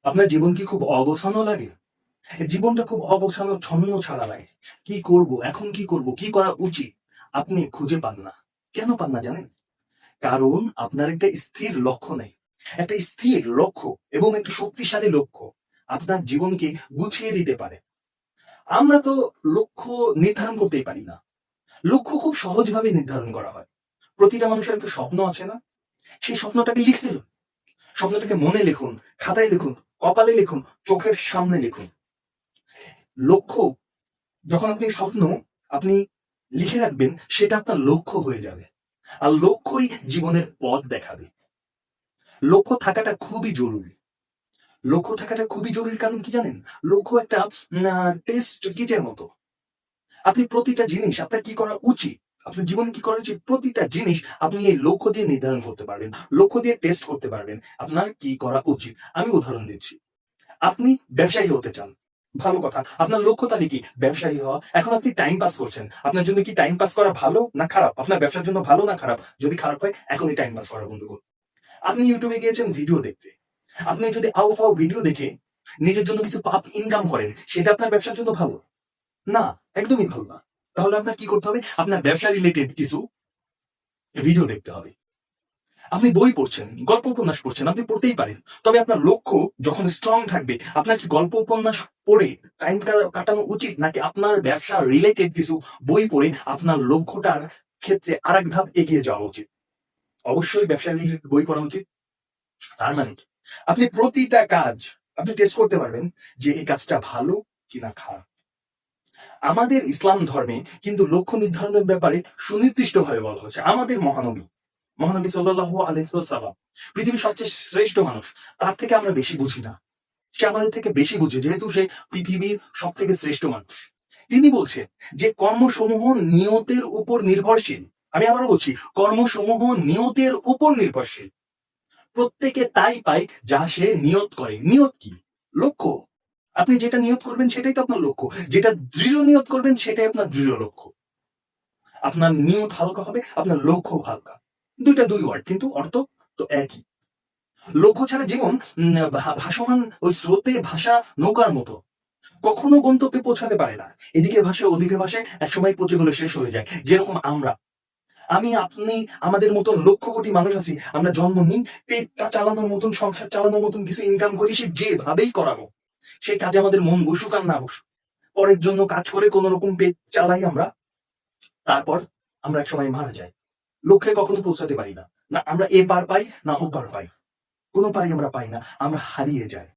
আপনার জীবন কি খুব অগোছানো লাগে? জীবনটা খুব অগোছালো ছন্ন ছাড়া লাগে। কি করব? এখন কি করব? কি করা উচিত? আপনি খুঁজে পান না। কেন পান না জানেন? কারণ আপনার একটা স্থির লক্ষ্য নেই। একটা স্থির লক্ষ্য এবং একটা শক্তিশালী লক্ষ্য আপনার জীবনকে গুছিয়ে দিতে পারে। আমরা তো লক্ষ্য নির্ধারণ করতেই পারি না। লক্ষ্য খুব সহজভাবে নির্ধারণ করা হয়। প্রতিটা মানুষের একটা স্বপ্ন আছে না? সেই স্বপ্নটাকে লিখে ফেলুন। স্বপ্নটাকে মনে লিখুন, খাতায় লিখুন, কপালে লিখুন, চোখের সামনে লিখুন। লক্ষ্য যখন আপনি লিখে রাখবেন, সেটা আপনার লক্ষ্য হয়ে যাবে। আর লক্ষ্যই জীবনের পথ দেখাবে। লক্ষ্য থাকাটা খুবই জরুরি। লক্ষ্য থাকাটা খুবই জরুরি কারণ কি জানেন? লক্ষ্য একটা টেস্ট কিটের মতো। আপনি প্রতিটা জিনিস আপনার কি করা উচিত, আপনার জীবনে কি করা উচিত, প্রতিটা জিনিস আপনি এই লক্ষ্য দিয়ে নির্ধারণ করতে পারবেন। লক্ষ্য দিয়ে টেস্ট করতে পারবেন আপনার কি করা উচিত। আমি উদাহরণ দিচ্ছি। আপনি ব্যবসায়ী হতে চান। ভালো কথা। আপনার লক্ষ্য তাহলে কি? ব্যবসায়ী হওয়া। এখন আপনি টাইম পাস করছেন। আপনার জন্য কি টাইম পাস করা ভালো না খারাপ? আপনার ব্যবসার জন্য ভালো না খারাপ? যদি খারাপ হয়, এখনই টাইম পাস করা বন্ধ করুন। আপনি YouTube এ গিয়েছেন ভিডিও দেখতে। আপনি যদি আউ-ফাউ ভিডিও দেখে নিজের জন্য কিছু ইনকাম করেন, সেটা আপনার ব্যবসার জন্য ভালো? না, একদমই ভালো না। তাহলে আপনার কি করতে হবে? আপনার ব্যবসা রিলেটেড কিছু ভিডিও দেখতে হবে। আপনি বই পড়ছেন, গল্প উপন্যাস পড়ছেন, আপনি পড়তেই পারেন। তবে আপনার লক্ষ্য যখন স্ট্রং থাকবে, আপনার কি গল্প উপন্যাস পড়ে টাইম কাটানো উচিত, নাকি আপনার ব্যবসা রিলেটেড কিছু বই পড়ে আপনার লক্ষ্যটার ক্ষেত্রে আরেক ধাপ এগিয়ে যাওয়া উচিত? অবশ্যই ব্যবসা রিলেটেড বই পড়া উচিত। তার মানে কি? আপনি প্রতিটা কাজ আপনি টেস্ট করতে পারবেন যে এই কাজটা ভালো কিনা খারাপ। আমাদের ইসলাম ধর্মে কিন্তু লক্ষ্য নির্ধারণের ব্যাপারে সুনির্দিষ্টভাবে বলা হয়েছে। আমাদের মহানবী সাল্লাল্লাহু আলাইহি ওয়াসাল্লাম পৃথিবীর সবচেয়ে শ্রেষ্ঠ মানুষ। তার থেকে আমরা বেশি বুঝি না। সে আমাদের থেকে বেশি বুঝে, যেহেতু সে পৃথিবীর সবথেকে শ্রেষ্ঠ মানুষ। তিনি বলছেন যে কর্মসমূহ নিয়তের উপর নির্ভরশীল। আমি আবারও বলছি, কর্মসমূহ নিয়তের উপর নির্ভরশীল। প্রত্যেকে তাই পায় যা সে নিয়ত করে। নিয়ত কি? লক্ষ্য। আপনি যেটা নিয়ত করবেন সেটাই তো আপনার লক্ষ্য। যেটা দৃঢ় নিয়ত করবেন সেটাই আপনার দৃঢ় লক্ষ্য। আপনার নিয়ত হালকা হবে, আপনার লক্ষ্য হালকা। দুইটা দুই ওয়ার্ড, কিন্তু অর্থ তো একই। লক্ষ্য ছাড়া জীবন ভাসমান ওই স্রোতে ভাসা নৌকার মতো। কখনো গন্তব্যে পৌঁছাতে পারে না। এদিকে ভাসে ওদিকে ভাসে, একসময় পচে গেলে শেষ হয়ে যায়। যেরকম আমরা, আমি আপনি, আমাদের মতন লক্ষ কোটি মানুষ আছি। আমরা জন্ম নিই, পেটটা চালানোর মতন, সংসার চালানোর মতন কিছু ইনকাম করি, সে যেভাবেই করাবো। সেই কাজে আমাদের মন বসুক আর না বসুক, পরের জন্য কাজ করে কোন রকম পেট চালাই আমরা। তারপর আমরা একসময় মারা যাই। লক্ষ্যে কখনো পৌঁছাতে পারি না। না আমরা এ পার পাই, না ও পার পাই। কোনো পারি আমরা পাই না। আমরা হারিয়ে যাই।